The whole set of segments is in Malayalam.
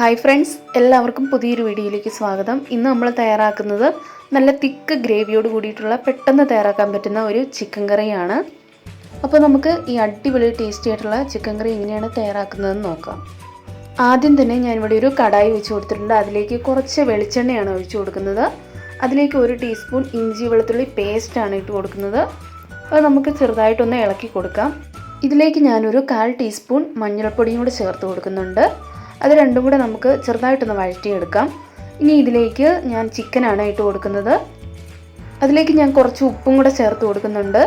ഹായ് ഫ്രണ്ട്സ്, എല്ലാവർക്കും പുതിയൊരു വീഡിയോയിലേക്ക് സ്വാഗതം. ഇന്ന് നമ്മൾ തയ്യാറാക്കുന്നത് നല്ല തിക്ക് ഗ്രേവിയോട് കൂടിയിട്ടുള്ള പെട്ടെന്ന് തയ്യാറാക്കാൻ പറ്റുന്ന ഒരു ചിക്കൻ കറിയാണ്. അപ്പോൾ നമുക്ക് ഈ അടിപൊളി ടേസ്റ്റി ആയിട്ടുള്ള ചിക്കൻ കറി എങ്ങനെയാണ് തയ്യാറാക്കുന്നതെന്ന് നോക്കാം. ആദ്യം തന്നെ ഞാനിവിടെ ഒരു കടായി വെച്ച് കൊടുത്തിട്ടുണ്ട്. അതിലേക്ക് കുറച്ച് വെളിച്ചെണ്ണയാണ് ഒഴിച്ചു കൊടുക്കുന്നത്. അതിലേക്ക് 1 ടീസ്പൂൺ ഇഞ്ചി വെളുത്തുള്ളി പേസ്റ്റാണ് ഇട്ട് കൊടുക്കുന്നത്. അത് നമുക്ക് ചെറുതായിട്ടൊന്ന് ഇളക്കി കൊടുക്കാം. ഇതിലേക്ക് ഞാനൊരു 1/4 ടീസ്പൂൺ മഞ്ഞൾപ്പൊടിയും കൂടി ചേർത്ത് കൊടുക്കുന്നുണ്ട്. അത് രണ്ടും കൂടെ നമുക്ക് ചെറുതായിട്ടൊന്ന് വഴറ്റിയെടുക്കാം. ഇനി ഇതിലേക്ക് ഞാൻ ചിക്കനാണ് ഇട്ട് കൊടുക്കുന്നത്. അതിലേക്ക് ഞാൻ കുറച്ച് ഉപ്പും കൂടെ ചേർത്ത് കൊടുക്കുന്നുണ്ട്.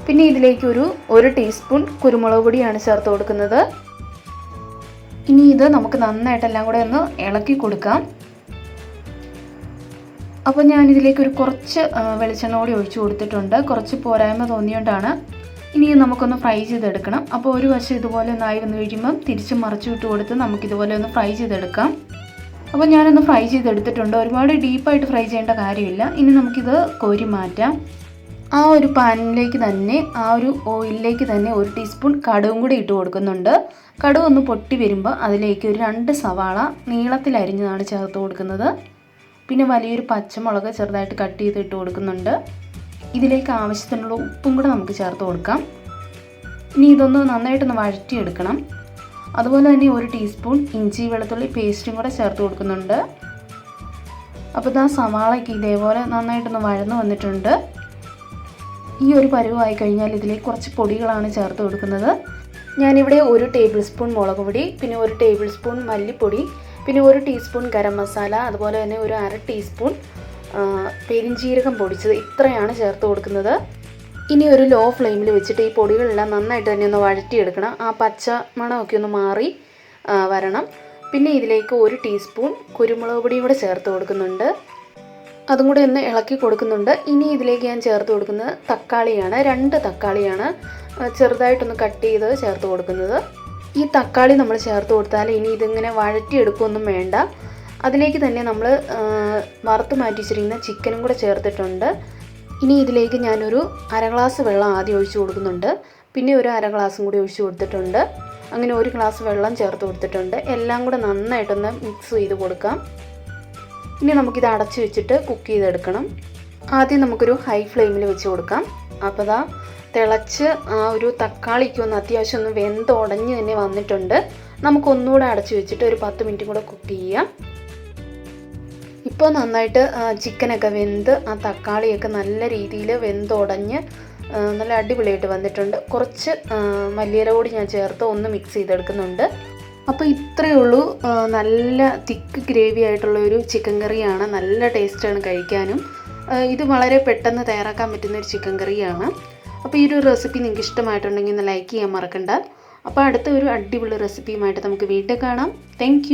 പിന്നെ ഇതിലേക്ക് ഒരു 1 ടീസ്പൂൺ കുരുമുളക് പൊടിയാണ് ചേർത്ത് കൊടുക്കുന്നത്. ഇനി ഇത് നമുക്ക് നന്നായിട്ടെല്ലാം കൂടെ ഒന്ന് ഇളക്കി കൊടുക്കാം. അപ്പോൾ ഞാനിതിലേക്ക് ഒരു കുറച്ച് വെളിച്ചെണ്ണ കൂടി ഒഴിച്ചു കൊടുത്തിട്ടുണ്ട്. കുറച്ച് പോരായ്മ തോന്നിയോണ്ടാണ്. ഇനിയും നമുക്കൊന്ന് ഫ്രൈ ചെയ്തെടുക്കണം. അപ്പോൾ ഒരു വശം ഇതുപോലെ ഒന്നായി വന്നു കഴിയുമ്പം തിരിച്ച് മറിച്ച് വിട്ട് കൊടുത്ത് നമുക്കിതുപോലെ ഒന്ന് ഫ്രൈ ചെയ്തെടുക്കാം. അപ്പോൾ ഞാനൊന്ന് ഫ്രൈ ചെയ്തെടുത്തിട്ടുണ്ട്. ഒരുപാട് ഡീപ്പായിട്ട് ഫ്രൈ ചെയ്യേണ്ട കാര്യമില്ല. ഇനി നമുക്കിത് കോരി മാറ്റാം. ആ ഒരു പാനിലേക്ക് തന്നെ, ആ ഒരു ഓയിലിലേക്ക് തന്നെ 1 ടീസ്പൂൺ കടുകും കൂടി ഇട്ട് കൊടുക്കുന്നുണ്ട്. കടുക് ഒന്ന് പൊട്ടി വരുമ്പോൾ അതിലേക്ക് ഒരു 2 സവാള നീളത്തിൽ അരിഞ്ഞതാണ് ചേർത്ത് കൊടുക്കുന്നത്. പിന്നെ വലിയൊരു പച്ചമുളക് ചെറുതായിട്ട് കട്ട് ചെയ്ത് ഇട്ട് കൊടുക്കുന്നുണ്ട്. ഇതിലേക്ക് ആവശ്യത്തിനുള്ള ഉപ്പും കൂടെ നമുക്ക് ചേർത്ത് കൊടുക്കാം. ഇനി ഇതൊന്ന് നന്നായിട്ടൊന്ന് വഴറ്റിയെടുക്കണം. അതുപോലെ തന്നെ 1 ടീസ്പൂൺ ഇഞ്ചി വെളുത്തുള്ളി പേസ്റ്റും കൂടെ ചേർത്ത് കൊടുക്കുന്നുണ്ട്. അപ്പോൾ ഇതാ സവാളയ്ക്ക് ഇതേപോലെ നന്നായിട്ടൊന്ന് വഴന്ന് വന്നിട്ടുണ്ട്. ഈ ഒരു പരുവമായി കഴിഞ്ഞാൽ ഇതിലേക്ക് കുറച്ച് പൊടികളാണ് ചേർത്ത് കൊടുക്കുന്നത്. ഞാനിവിടെ 1 ടേബിൾ സ്പൂൺ മുളക് പൊടി, പിന്നെ 1 ടേബിൾ സ്പൂൺ മല്ലിപ്പൊടി, പിന്നെ 1 ടീസ്പൂൺ ഗരം മസാല, അതുപോലെ തന്നെ ഒരു 1/2 ടീസ്പൂൺ പെരിഞ്ജീരകം പൊടിച്ചത്, ഇത്രയാണ് ചേർത്ത് കൊടുക്കുന്നത്. ഇനി ഒരു ലോ ഫ്ലെയിമിൽ വെച്ചിട്ട് ഈ പൊടികളെല്ലാം നന്നായിട്ട് തന്നെ ഒന്ന് വഴറ്റിയെടുക്കണം. ആ പച്ച മണമൊക്കെ ഒന്ന് മാറി വരണം. പിന്നെ ഇതിലേക്ക് 1 ടീസ്പൂൺ കുരുമുളക് പൊടിയും കൂടെ ചേർത്ത് കൊടുക്കുന്നുണ്ട്. അതും കൂടെ ഒന്ന് ഇളക്കി കൊടുക്കുന്നുണ്ട്. ഇനി ഇതിലേക്ക് ഞാൻ ചേർത്ത് കൊടുക്കുന്നത് തക്കാളിയാണ്. 2 തക്കാളിയാണ് ചെറുതായിട്ടൊന്ന് കട്ട് ചെയ്ത് ചേർത്ത് കൊടുക്കുന്നത്. ഈ തക്കാളി നമ്മൾ ചേർത്ത് കൊടുത്താൽ ഇനി ഇതിങ്ങനെ വഴറ്റിയെടുക്കുകയൊന്നും വേണ്ട. അതിലേക്ക് തന്നെ നമ്മൾ വറുത്ത് മാറ്റി വെച്ചിരിക്കുന്ന ചിക്കനും കൂടെ ചേർത്തിട്ടുണ്ട്. ഇനി ഇതിലേക്ക് ഞാനൊരു 1/2 ഗ്ലാസ് വെള്ളം ആദ്യം ഒഴിച്ചു കൊടുക്കുന്നുണ്ട്. പിന്നെ ഒരു 1/2 ഗ്ലാസും കൂടി ഒഴിച്ചു കൊടുത്തിട്ടുണ്ട്. അങ്ങനെ 1 ഗ്ലാസ് വെള്ളം ചേർത്ത് കൊടുത്തിട്ടുണ്ട്. എല്ലാം കൂടെ നന്നായിട്ടൊന്ന് മിക്സ് ചെയ്ത് കൊടുക്കാം. ഇനി നമുക്കിത് അടച്ചു വെച്ചിട്ട് കുക്ക് ചെയ്തെടുക്കണം. ആദ്യം നമുക്കൊരു ഹൈ ഫ്ലെയിമിൽ വെച്ച് കൊടുക്കാം. അപ്പോൾ ദാ തിളച്ച് ആ ഒരു തക്കാളിക്ക് ഒന്ന് അത്യാവശ്യം ഒന്ന് വെന്തുടഞ്ഞ് തന്നെ വന്നിട്ടുണ്ട്. നമുക്കൊന്നുകൂടെ അടച്ചു വെച്ചിട്ട് ഒരു 10 മിനിറ്റ് കൂടെ കുക്ക് ചെയ്യാം. ഇപ്പോൾ നന്നായിട്ട് ചിക്കനൊക്കെ വെന്ത് ആ തക്കാളിയൊക്കെ നല്ല രീതിയിൽ വെന്തുടഞ്ഞ് നല്ല അടിപൊളിയായിട്ട് വന്നിട്ടുണ്ട്. കുറച്ച് മല്ലിയില കൂടി ഞാൻ ചേർത്ത് ഒന്ന് മിക്സ് ചെയ്തെടുക്കുന്നുണ്ട്. അപ്പോൾ ഇത്രയേ ഉള്ളൂ. നല്ല തിക്ക് ഗ്രേവി ആയിട്ടുള്ള ഒരു ചിക്കൻ കറിയാണ്. നല്ല ടേസ്റ്റാണ് കഴിക്കാനും. ഇത് വളരെ പെട്ടെന്ന് തയ്യാറാക്കാൻ പറ്റുന്ന ഒരു ചിക്കൻ കറിയാണ്. അപ്പോൾ ഈ ഒരു റെസിപ്പി നിങ്ങൾക്ക് ഇഷ്ടമായിട്ടുണ്ടെങ്കിൽ ഒന്ന് ലൈക്ക് ചെയ്യാൻ മറക്കണ്ട. അപ്പോൾ അടുത്ത ഒരു അടിപൊളി റെസിപ്പിയുമായിട്ട് നമുക്ക് വീണ്ടും കാണാം. താങ്ക്